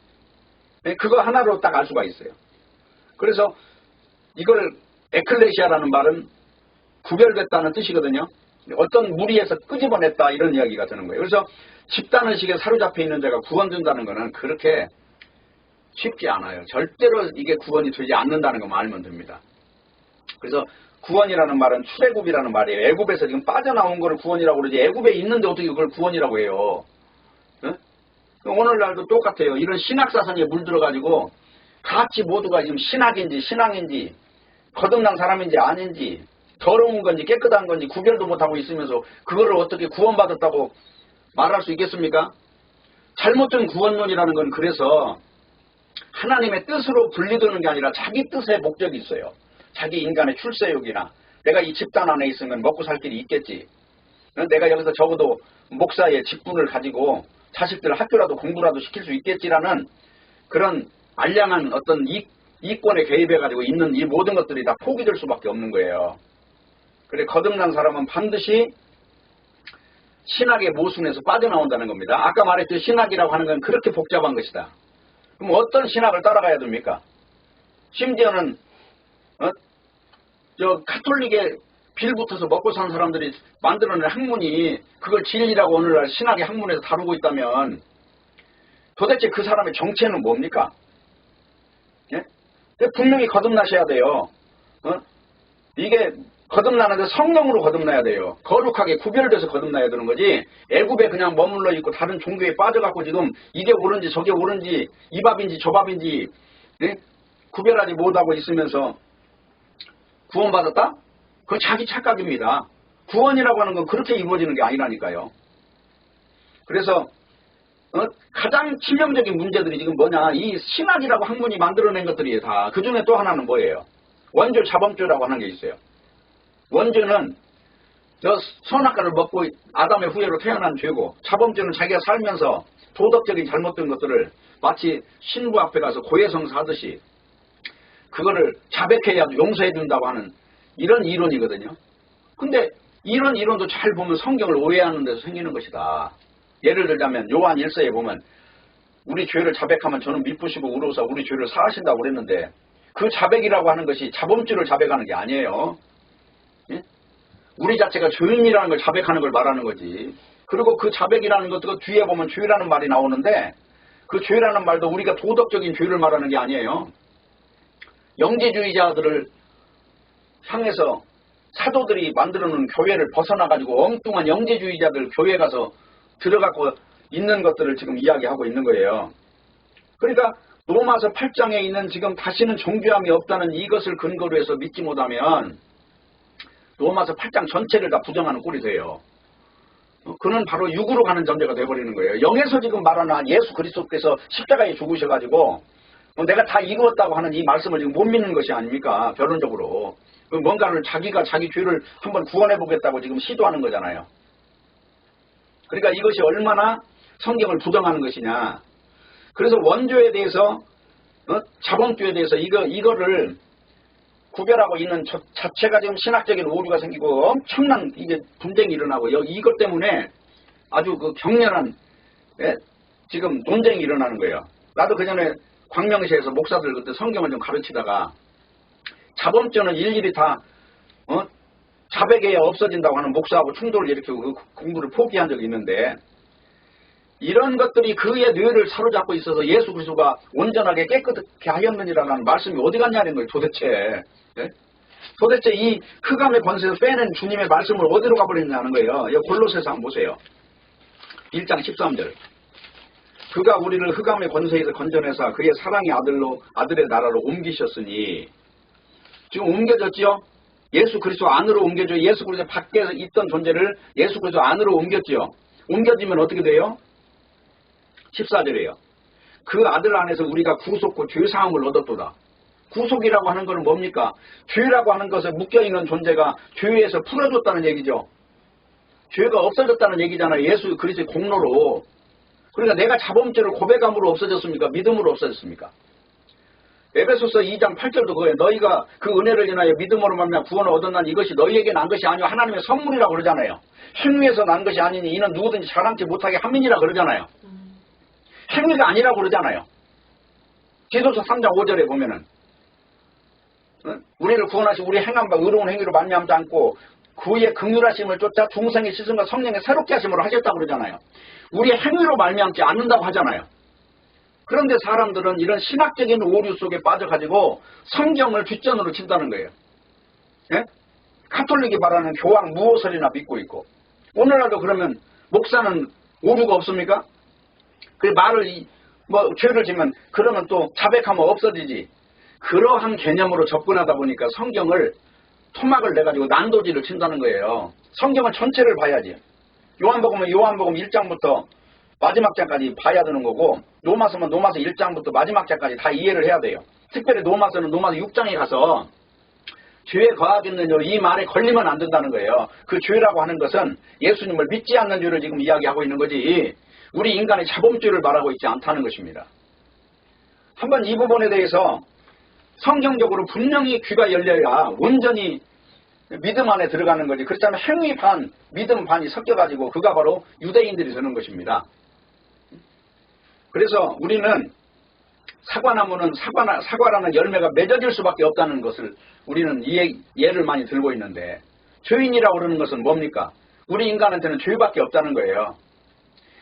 예? 그거 하나로 딱 알 수가 있어요. 그래서 이걸 에클레시아라는 말은 구별됐다는 뜻이거든요. 어떤 무리에서 끄집어냈다 이런 이야기가 되는 거예요. 그래서 집단의식에 사로잡혀 있는 자가 구원된다는 것은 그렇게 쉽지 않아요. 절대로 이게 구원이 되지 않는다는 것만 알면 됩니다. 그래서 구원이라는 말은 출애굽이라는 말이에요. 애굽에서 지금 빠져나온 거를 구원이라고 그러지 애굽에 있는데 어떻게 그걸 구원이라고 해요. 응? 오늘날도 똑같아요. 이런 신학사상에 물들어가지고 같이 모두가 지금 신학인지 신앙인지 거듭난 사람인지 아닌지 더러운 건지 깨끗한 건지 구별도 못하고 있으면서 그거를 어떻게 구원받았다고 말할 수 있겠습니까? 잘못된 구원론이라는 건 그래서 하나님의 뜻으로 분리되는 게 아니라 자기 뜻의 목적이 있어요. 자기 인간의 출세욕이나 내가 이 집단 안에 있으면 먹고 살 길이 있겠지. 내가 여기서 적어도 목사의 직분을 가지고 자식들을 학교라도 공부라도 시킬 수 있겠지라는 그런 알량한 어떤 이권에 개입해가지고 있는 이 모든 것들이 다 포기될 수밖에 없는 거예요. 그래 거듭난 사람은 반드시 신학의 모순에서 빠져나온다는 겁니다. 아까 말했듯이 신학이라고 하는 건 그렇게 복잡한 것이다. 그럼 어떤 신학을 따라가야 됩니까? 심지어는 저 카톨릭에 빌붙어서 먹고 사는 사람들이 만들어낸 학문이 그걸 진리라고 오늘날 신학의 학문에서 다루고 있다면 도대체 그 사람의 정체는 뭡니까? 예? 분명히 거듭나셔야 돼요. 이게 거듭나는데 성령으로 거듭나야 돼요. 거룩하게 구별돼서 거듭나야 되는 거지 애굽에 그냥 머물러 있고 다른 종교에 빠져갖고 지금 이게 옳은지 저게 옳은지 이 밥인지 저 밥인지 예? 구별하지 못하고 있으면서 구원받았다? 그건 자기 착각입니다. 구원이라고 하는 건 그렇게 이루어지는 게 아니라니까요. 그래서 가장 치명적인 문제들이 지금 뭐냐 이 신학이라고 학문이 만들어낸 것들이 다 그 중에 또 하나는 뭐예요? 원죄 자범죄라고 하는 게 있어요. 원죄는 저 선악과를 먹고 아담의 후예로 태어난 죄고 자범죄는 자기가 살면서 도덕적인 잘못된 것들을 마치 신부 앞에 가서 고해성사하듯이 그거를 자백해야 용서해 준다고 하는 이런 이론이거든요. 근데 이런 이론도 잘 보면 성경을 오해하는 데서 생기는 것이다. 예를 들자면 요한 1서에 보면 우리 죄를 자백하면 저는 미쁘시고 의로우사 우리 죄를 사하신다고 그랬는데 그 자백이라고 하는 것이 자범죄를 자백하는 게 아니에요. 예? 우리 자체가 죄인이라는 걸 자백하는 걸 말하는 거지. 그리고 그 자백이라는 것도 뒤에 보면 죄라는 말이 나오는데 그 죄라는 말도 우리가 도덕적인 죄를 말하는 게 아니에요. 영지주의자들을 향해서 사도들이 만들어놓은 교회를 벗어나가지고 엉뚱한 영지주의자들 교회 가서 들어가고 있는 것들을 지금 이야기하고 있는 거예요. 그러니까 로마서 8장에 있는 지금 다시는 정죄함이 없다는 이것을 근거로 해서 믿지 못하면 로마서 8장 전체를 다 부정하는 꼴이 돼요. 그는 바로 육으로 가는 존재가 돼버리는 거예요. 영에서 지금 말하는 예수 그리스도께서 십자가에 죽으셔가지고 내가 다 이루었다고 하는 이 말씀을 지금 못 믿는 것이 아닙니까? 결론적으로. 뭔가를 자기가 자기 죄를 한번 구원해보겠다고 지금 시도하는 거잖아요. 그러니까 이것이 얼마나 성경을 부정하는 것이냐. 그래서 원죄에 대해서 자범죄에 대해서 이거를 구별하고 있는 자체가 지금 신학적인 오류가 생기고 엄청난 이게 분쟁이 일어나고 이것 때문에 아주 그 격렬한 지금 논쟁이 일어나는 거예요. 나도 그전에 광명시에서 목사들 그때 성경을 좀 가르치다가 자범죄는 일일이 다 자백해야 없어진다고 하는 목사하고 충돌을 일으키고 그 공부를 포기한 적이 있는데 이런 것들이 그의 뇌를 사로잡고 있어서 예수 그리스도가 온전하게 깨끗하게 하였느니라는 말씀이 어디 갔냐는 거예요. 도대체. 네? 도대체 이 흑암의 권세에서 빼낸 주님의 말씀을 어디로 가버렸냐는 거예요. 여기 골로새서 한번 보세요. 1장 13절. 그가 우리를 흑암의 권세에서 건져내사 그의 사랑의 아들의 나라로 옮기셨으니 지금 옮겨졌지요? 예수 그리스도 안으로 옮겨져 예수 그리스도 밖에 있던 존재를 예수 그리스도 안으로 옮겼지요? 옮겨지면 어떻게 돼요? 14절이에요. 그 아들 안에서 우리가 구속고 죄사함을 얻었도다. 구속이라고 하는 것은 뭡니까? 죄라고 하는 것에 묶여있는 존재가 죄에서 풀어졌다는 얘기죠. 죄가 없어졌다는 얘기잖아요. 예수 그리스도의 공로로. 그러니까 내가 자범죄를 고백함으로 없어졌습니까? 믿음으로 없어졌습니까? 에베소서 2장 8절도 그거예요. 너희가 그 은혜를 인하여 믿음으로 말미암아 구원을 얻었나니 이것이 너희에게 난 것이 아니요 하나님의 선물이라고 그러잖아요. 행위에서 난 것이 아니니 이는 누구든지 자랑치 못하게 함이니라 그러잖아요. 행위가 아니라고 그러잖아요. 디도서 3장 5절에 보면은 우리를 구원하시 우리 행한 바 의로운 행위로 말미암지 않고 그의 긍휼하심을 쫓아 중생의 시선과 성령의 새롭게 하심으로 하셨다고 그러잖아요. 우리의 행위로 말미암지 않는다고 하잖아요. 그런데 사람들은 이런 신학적인 오류 속에 빠져가지고 성경을 뒷전으로 친다는 거예요. 예? 가톨릭이 말하는 교황 무엇을이나 믿고 있고 오늘날도 그러면 목사는 오류가 없습니까? 그 말을 죄를 지면 그러면 또 자백하면 없어지지. 그러한 개념으로 접근하다 보니까 성경을 토막을 내가지고 난도질을 친다는 거예요. 성경은 전체를 봐야지. 요한복음은 요한복음 1장부터 마지막 장까지 봐야 되는 거고 로마서는 로마서 1장부터 마지막 장까지 다 이해를 해야 돼요. 특별히 로마서는 로마서 6장에 가서 죄에 거하겠느냐 이 말에 걸리면 안 된다는 거예요. 그 죄라고 하는 것은 예수님을 믿지 않는 죄를 지금 이야기하고 있는 거지 우리 인간의 자범죄를 말하고 있지 않다는 것입니다. 한번 이 부분에 대해서 성경적으로 분명히 귀가 열려야 온전히 믿음 안에 들어가는 거지. 그렇다면 행위 반, 믿음 반이 섞여가지고 그가 바로 유대인들이 되는 것입니다. 그래서 우리는 사과나무는 사과라는 열매가 맺어질 수밖에 없다는 것을 우리는 예를 많이 들고 있는데 죄인이라고 그러는 것은 뭡니까? 우리 인간한테는 죄밖에 없다는 거예요.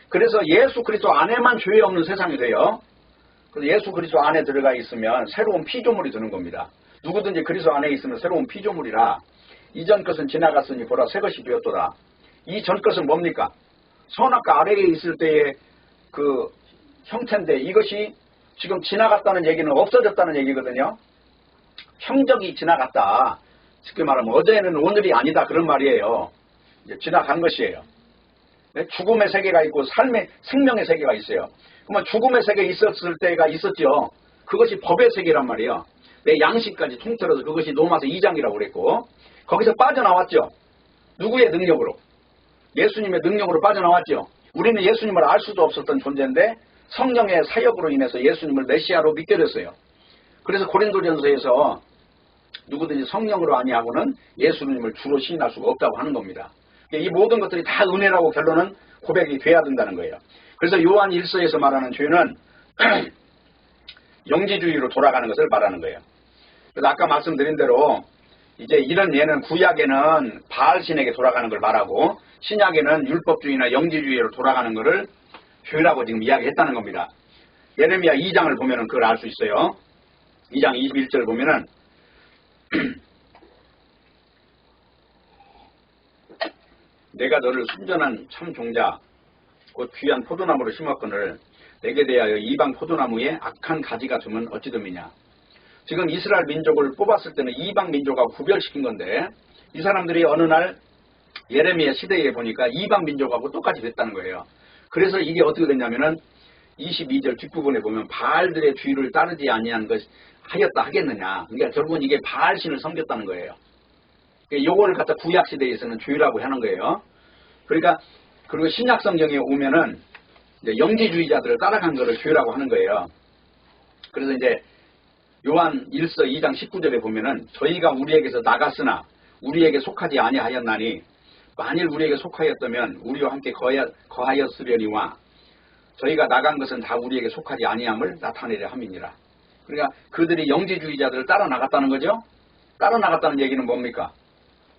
그래서 예수 그리스도 안에만 죄 없는 세상이 돼요. 그래서 예수 그리스도 안에 들어가 있으면 새로운 피조물이 되는 겁니다. 누구든지 그리스도 안에 있으면 새로운 피조물이라 이전 것은 지나갔으니 보라 새 것이 되었도다. 이 전 것은 뭡니까? 선악과 아래에 있을 때의 그 형태인데 이것이 지금 지나갔다는 얘기는 없어졌다는 얘기거든요. 형적이 지나갔다. 쉽게 말하면 어제는 오늘이 아니다 그런 말이에요. 이제 지나간 것이에요. 죽음의 세계가 있고 생명의 세계가 있어요. 그러면 죽음의 세계에 있었을 때가 있었죠. 그것이 법의 세계란 말이에요. 내 양식까지 통틀어서 그것이 로마서 2장이라고 그랬고 거기서 빠져나왔죠. 누구의 능력으로? 예수님의 능력으로 빠져나왔죠. 우리는 예수님을 알 수도 없었던 존재인데 성령의 사역으로 인해서 예수님을 메시아로 믿게 됐어요. 그래서 고린도전서에서 누구든지 성령으로 아니하고는 예수님을 주로 시인할 수가 없다고 하는 겁니다. 이 모든 것들이 다 은혜라고 결론은 고백이 돼야 된다는 거예요. 그래서 요한 1서에서 말하는 죄는 영지주의로 돌아가는 것을 말하는 거예요. 그래서 아까 말씀드린 대로 이제 이런 예는 구약에는 바알신에게 돌아가는 걸 말하고 신약에는 율법주의나 영지주의로 돌아가는 것을 죄라고 지금 이야기했다는 겁니다. 예레미야 2장을 보면은 그걸 알 수 있어요. 2장 21절 보면은 내가 너를 순전한 참 종자 곧 귀한 포도나무로 심었거늘 내게 대하여 이방 포도나무에 악한 가지가 되면 어찌 됨이냐. 지금 이스라엘 민족을 뽑았을 때는 이방 민족하고 구별시킨 건데 이 사람들이 어느 날 예레미야 시대에 보니까 이방 민족하고 똑같이 됐다는 거예요. 그래서 이게 어떻게 됐냐면은 22절 뒷부분에 보면 바알들의 주의를 따르지 아니한 것 하였다 하겠느냐. 그러니까 결국은 이게 바알신을 섬겼다는 거예요. 요거를 갖다 구약 시대에서는 죄라고 하는 거예요. 그러니까 그리고 신약 성경에 오면은 이제 영지주의자들을 따라간 것을 죄라고 하는 거예요. 그래서 이제 요한 1서 2장 19절에 보면은 저희가 우리에게서 나갔으나 우리에게 속하지 아니하였나니 만일 우리에게 속하였다면 우리와 함께 거하였으려니와 저희가 나간 것은 다 우리에게 속하지 아니함을 나타내려 함이니라. 그러니까 그들이 영지주의자들을 따라 나갔다는 거죠. 따라 나갔다는 얘기는 뭡니까?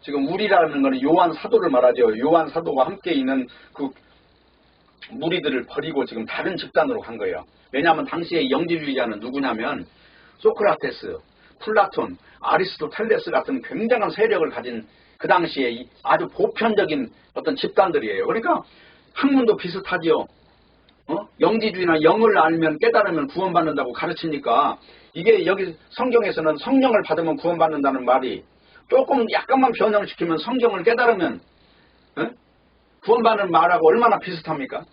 지금 우리라는 것은 요한 사도를 말하죠. 요한 사도와 함께 있는 그 무리들을 버리고 지금 다른 집단으로 간 거예요. 왜냐하면 당시에 영지주의자는 누구냐면 소크라테스, 플라톤, 아리스토텔레스 같은 굉장한 세력을 가진 그 당시에 아주 보편적인 어떤 집단들이에요. 그러니까 학문도 비슷하지요. 영지주의나 영을 알면 깨달으면 구원받는다고 가르치니까 이게 여기 성경에서는 성령을 받으면 구원받는다는 말이 조금 약간만 변형을 시키면 성경을 깨달으면 구원받는 말하고 얼마나 비슷합니까?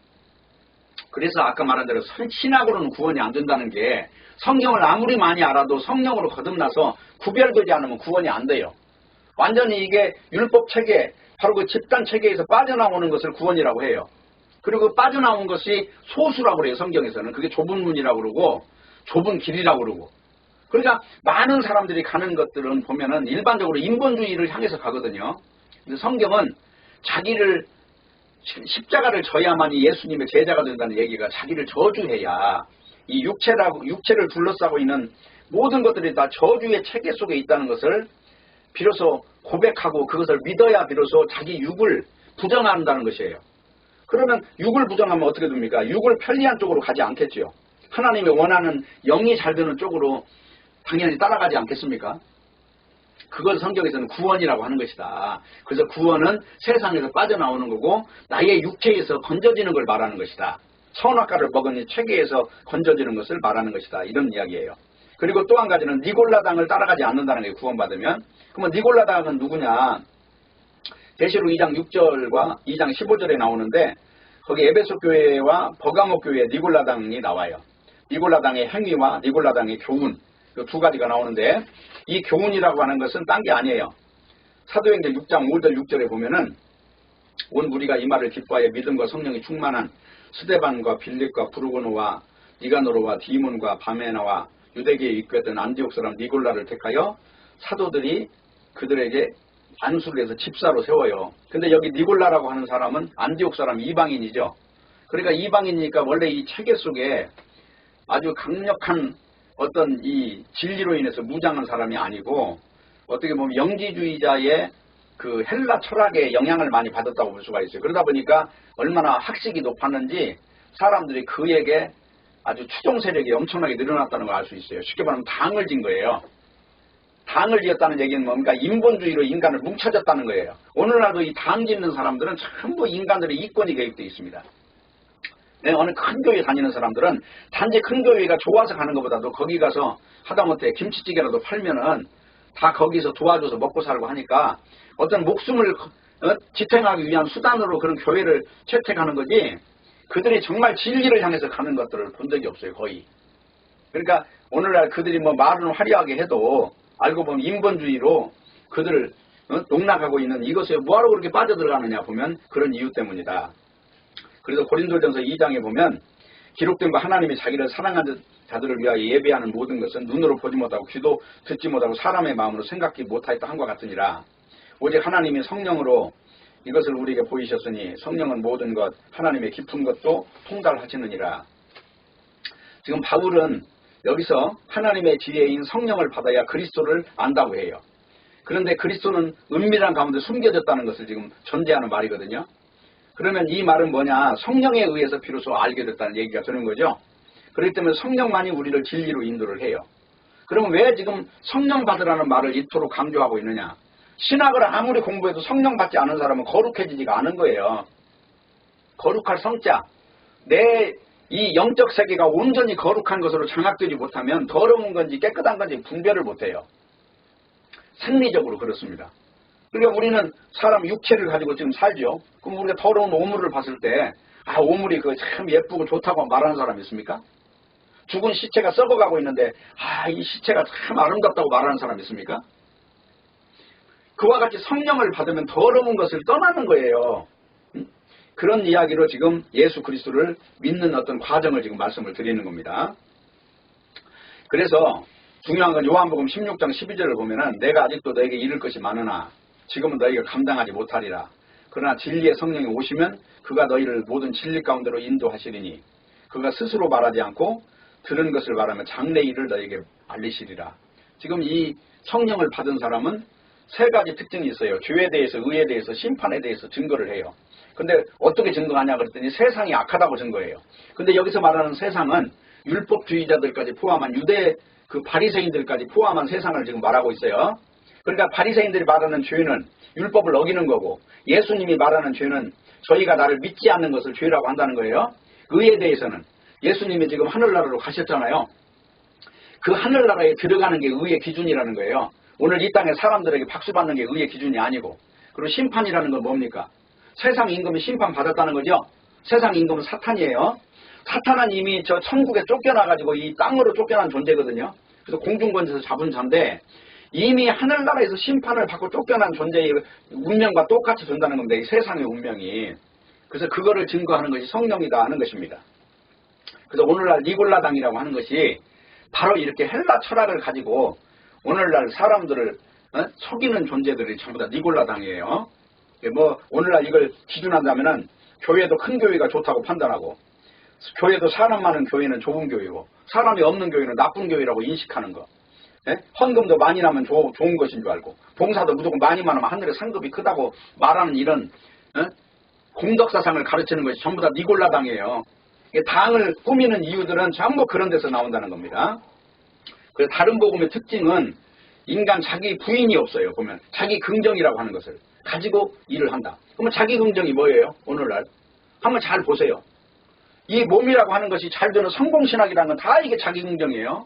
그래서 아까 말한 대로 신학으로는 구원이 안 된다는 게 성경을 아무리 많이 알아도 성령으로 거듭나서 구별되지 않으면 구원이 안 돼요. 완전히 이게 율법 체계, 바로 그 집단 체계에서 빠져나오는 것을 구원이라고 해요. 그리고 빠져나온 것이 소수라고 그래요. 성경에서는. 그게 좁은 문이라고 그러고 좁은 길이라고 그러고 그러니까 많은 사람들이 가는 것들은 보면은 일반적으로 인본주의를 향해서 가거든요. 근데 성경은 자기를 십자가를 져야만이 예수님의 제자가 된다는 얘기가 자기를 저주해야 이 육체를 둘러싸고 있는 모든 것들이 다 저주의 체계 속에 있다는 것을 비로소 고백하고 그것을 믿어야 비로소 자기 육을 부정한다는 것이에요. 그러면 육을 부정하면 어떻게 됩니까? 육을 편리한 쪽으로 가지 않겠죠. 하나님이 원하는 영이 잘 되는 쪽으로 당연히 따라가지 않겠습니까? 그걸 성경에서는 구원이라고 하는 것이다. 그래서 구원은 세상에서 빠져나오는 거고 나의 육체에서 건져지는 걸 말하는 것이다. 선악과를 먹은 이 체계에서 건져지는 것을 말하는 것이다. 이런 이야기예요. 그리고 또 한 가지는 니골라당을 따라가지 않는다는 게 구원받으면. 그러면 니골라당은 누구냐? 계시록 2장 6절과 2장 15절에 나오는데 거기 에베소 교회와 버가모 교회에 니골라당이 나와요. 니골라당의 행위와 니골라당의 교훈 그 두 가지가 나오는데 이 교훈이라고 하는 것은 딴 게 아니에요. 사도행전 6장 5절 6절에 보면은 온 무리가 이 말을 기뻐하여 믿음과 성령이 충만한 스데반과 빌립과 부르고노와 니가노로와 디몬과 바메나와 유대계에 입교했던 안디옥 사람 니골라를 택하여 사도들이 그들에게 안수를 해서 집사로 세워요. 근데 여기 니골라라고 하는 사람은 안디옥 사람 이방인이죠. 그러니까 이방인이니까 원래 이 체계 속에 아주 강력한 어떤 이 진리로 인해서 무장한 사람이 아니고 어떻게 보면 영지주의자의 그 헬라 철학의 영향을 많이 받았다고 볼 수가 있어요. 그러다 보니까 얼마나 학식이 높았는지 사람들이 그에게 아주 추종 세력이 엄청나게 늘어났다는 걸 알 수 있어요. 쉽게 말하면 당을 진 거예요. 당을 지었다는 얘기는 뭡니까? 인본주의로 인간을 뭉쳐졌다는 거예요. 오늘날도 이 당 짓는 사람들은 전부 인간들의 이권이 개입되어 있습니다. 어느 큰 교회 다니는 사람들은 단지 큰 교회가 좋아서 가는 것보다도 거기 가서 하다못해 김치찌개라도 팔면은 다 거기서 도와줘서 먹고 살고 하니까 어떤 목숨을 지탱하기 위한 수단으로 그런 교회를 채택하는 거지 그들이 정말 진리를 향해서 가는 것들을 본 적이 없어요. 거의. 그러니까 오늘날 그들이 뭐 말은 화려하게 해도 알고 보면 인본주의로 그들을 농락하고 있는 이것에 뭐하러 그렇게 빠져들어가느냐 보면 그런 이유 때문이다. 그래서 고린도전서 2장에 보면 기록된 거 하나님이 자기를 사랑하는 자들을 위하여 예배하는 모든 것은 눈으로 보지 못하고 귀도 듣지 못하고 사람의 마음으로 생각지 못하였다 한과 같으니라. 오직 하나님이 성령으로 이것을 우리에게 보이셨으니 성령은 모든 것 하나님의 깊은 것도 통달하시느니라. 지금 바울은 여기서 하나님의 지혜인 성령을 받아야 그리스도를 안다고 해요. 그런데 그리스도는 은밀한 가운데 숨겨졌다는 것을 지금 전제하는 말이거든요. 그러면 이 말은 뭐냐? 성령에 의해서 비로소 알게 됐다는 얘기가 되는 거죠. 그렇기 때문에 성령만이 우리를 진리로 인도를 해요. 그러면 왜 지금 성령 받으라는 말을 이토록 강조하고 있느냐? 신학을 아무리 공부해도 성령 받지 않은 사람은 거룩해지지가 않은 거예요. 거룩할 성자. 내 이 영적 세계가 온전히 거룩한 것으로 장악되지 못하면 더러운 건지 깨끗한 건지 분별을 못해요. 생리적으로 그렇습니다. 그러니까 우리는 사람 육체를 가지고 지금 살죠. 그럼 우리가 더러운 오물을 봤을 때 오물이 그 참 예쁘고 좋다고 말하는 사람 있습니까? 죽은 시체가 썩어가고 있는데 이 시체가 참 아름답다고 말하는 사람 있습니까? 그와 같이 성령을 받으면 더러운 것을 떠나는 거예요. 그런 이야기로 지금 예수 그리스도를 믿는 어떤 과정을 지금 말씀을 드리는 겁니다. 그래서 중요한 건 요한복음 16장 12절을 보면은 내가 아직도 너에게 이를 것이 많으나 지금은 너희가 감당하지 못하리라. 그러나 진리의 성령이 오시면 그가 너희를 모든 진리 가운데로 인도하시리니 그가 스스로 말하지 않고 들은 것을 말하면 장래 일을 너희에게 알리시리라. 지금 이 성령을 받은 사람은 세 가지 특징이 있어요. 죄에 대해서, 의에 대해서, 심판에 대해서 증거를 해요. 근데 어떻게 증거하냐 그랬더니 세상이 악하다고 증거해요. 근데 여기서 말하는 세상은 율법주의자들까지 포함한 유대 그 바리새인들까지 포함한 세상을 지금 말하고 있어요. 그러니까 바리새인들이 말하는 죄는 율법을 어기는 거고 예수님이 말하는 죄는 저희가 나를 믿지 않는 것을 죄라고 한다는 거예요. 의에 대해서는 예수님이 지금 하늘나라로 가셨잖아요. 그 하늘나라에 들어가는 게 의의 기준이라는 거예요. 오늘 이 땅에 사람들에게 박수 받는 게 의의 기준이 아니고 그리고 심판이라는 건 뭡니까? 세상 임금이 심판받았다는 거죠. 세상 임금은 사탄이에요. 사탄은 이미 저 천국에 쫓겨나가지고 이 땅으로 쫓겨난 존재거든요. 그래서 공중권에서 잡은 자인데 이미 하늘나라에서 심판을 받고 쫓겨난 존재의 운명과 똑같이 된다는 겁니다. 이 세상의 운명이. 그래서 그거를 증거하는 것이 성령이다 하는 것입니다. 그래서 오늘날 니골라당이라고 하는 것이 바로 이렇게 헬라 철학을 가지고 오늘날 사람들을 속이는 존재들이 전부 다 니골라당이에요. 뭐 오늘날 이걸 기준한다면은 교회도 큰 교회가 좋다고 판단하고, 교회도 사람 많은 교회는 좋은 교회고, 사람이 없는 교회는 나쁜 교회라고 인식하는 거. 헌금도 많이 나면 좋은 것인 줄 알고, 봉사도 무조건 많이만 하면 하늘의 상급이 크다고 말하는 이런 공덕사상을 가르치는 것이 전부 다 니골라당이에요. 당을 꾸미는 이유들은 전부 그런 데서 나온다는 겁니다. 그래서 다른 복음의 특징은 인간 자기 부인이 없어요. 보면 자기 긍정이라고 하는 것을 가지고 일을 한다. 그러면 자기 긍정이 뭐예요? 오늘날 한번 잘 보세요. 이 몸이라고 하는 것이 잘 되는 성공신학이라는 건 다 이게 자기 긍정이에요.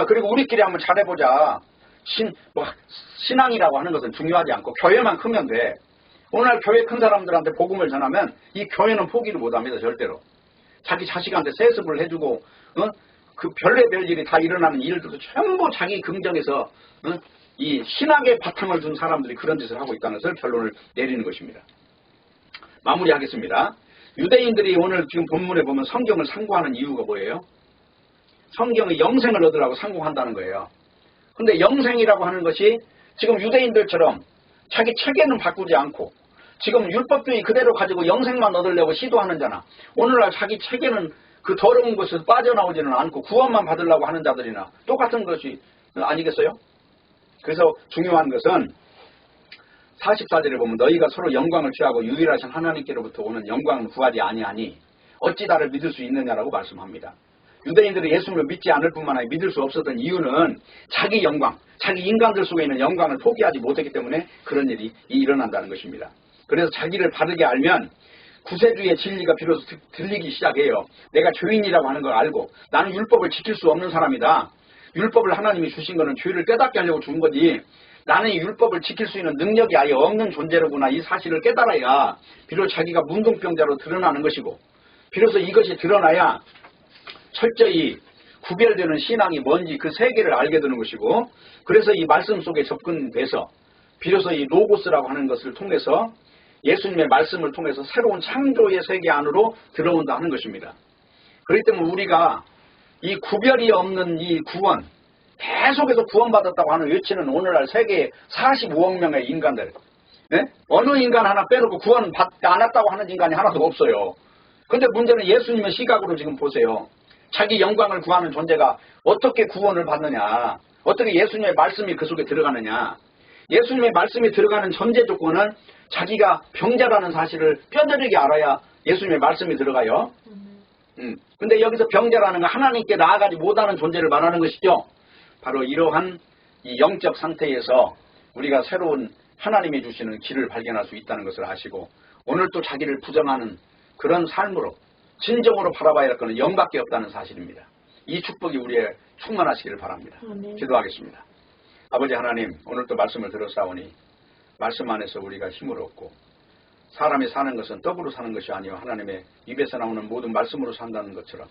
그리고 우리끼리 한번 잘해보자. 신앙이라고 하는 것은 중요하지 않고 교회만 크면 돼. 오늘날 교회 큰 사람들한테 복음을 전하면 이 교회는 포기를 못합니다. 절대로. 자기 자식한테 세습을 해주고 그 별의별 일이 다 일어나는 일들도 전부 자기 긍정에서 이 신학의 바탕을 둔 사람들이 그런 짓을 하고 있다는 것을 결론을 내리는 것입니다. 마무리하겠습니다. 유대인들이 오늘 지금 본문에 보면 성경을 상고하는 이유가 뭐예요? 성경의 영생을 얻으라고 상고한다는 거예요. 근데 영생이라고 하는 것이 지금 유대인들처럼 자기 체계는 바꾸지 않고 지금 율법주의 그대로 가지고 영생만 얻으려고 시도하는 자나, 오늘날 자기 체계는 그 더러운 것에서 빠져나오지는 않고 구원만 받으려고 하는 자들이나 똑같은 것이 아니겠어요? 그래서 중요한 것은 44절에 보면 너희가 서로 영광을 취하고 유일하신 하나님께로부터 오는 영광을 구하지 아니하니 어찌 나를 믿을 수 있느냐라고 말씀합니다. 유대인들이 예수님을 믿지 않을 뿐만 아니라 믿을 수 없었던 이유는 자기 영광, 자기 인간들 속에 있는 영광을 포기하지 못했기 때문에 그런 일이 일어난다는 것입니다. 그래서 자기를 바르게 알면 구세주의 진리가 비로소 들리기 시작해요. 내가 죄인이라고 하는 걸 알고 나는 율법을 지킬 수 없는 사람이다. 율법을 하나님이 주신 것은 죄를 깨닫게 하려고 준 거지, 나는 이 율법을 지킬 수 있는 능력이 아예 없는 존재로구나, 이 사실을 깨달아야 비로소 자기가 문둥병자로 드러나는 것이고, 비로소 이것이 드러나야 철저히 구별되는 신앙이 뭔지 그 세계를 알게 되는 것이고, 그래서 이 말씀 속에 접근돼서 비로소 이 로고스라고 하는 것을 통해서 예수님의 말씀을 통해서 새로운 창조의 세계 안으로 들어온다 하는 것입니다. 그렇기 때문에 우리가 이 구별이 없는 이 구원, 계속해서 구원받았다고 하는 외치는 오늘날 세계에 45억 명의 인간들, 어느 인간 하나 빼놓고 구원 받지 않았다고 하는 인간이 하나도 없어요. 근데 문제는 예수님의 시각으로 지금 보세요. 자기 영광을 구하는 존재가 어떻게 구원을 받느냐, 어떻게 예수님의 말씀이 그 속에 들어가느냐. 예수님의 말씀이 들어가는 전제 조건은 자기가 병자라는 사실을 뼈저리게 알아야 예수님의 말씀이 들어가요. 근데 여기서 병자라는 건 하나님께 나아가지 못하는 존재를 말하는 것이죠. 바로 이러한 이 영적 상태에서 우리가 새로운 하나님이 주시는 길을 발견할 수 있다는 것을 아시고, 오늘 또 자기를 부정하는 그런 삶으로 진정으로 바라봐야 할 것은 영밖에 없다는 사실입니다. 이 축복이 우리의 충만하시기를 바랍니다. 기도하겠습니다. 아버지 하나님, 오늘 또 말씀을 들었사오니 말씀 안에서 우리가 힘을 얻고, 사람이 사는 것은 떡으로 사는 것이 아니요 하나님의 입에서 나오는 모든 말씀으로 산다는 것처럼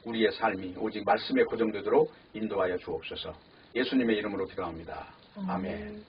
우리의 삶이 오직 말씀에 고정되도록 인도하여 주옵소서. 예수님의 이름으로 기도합니다. 아멘.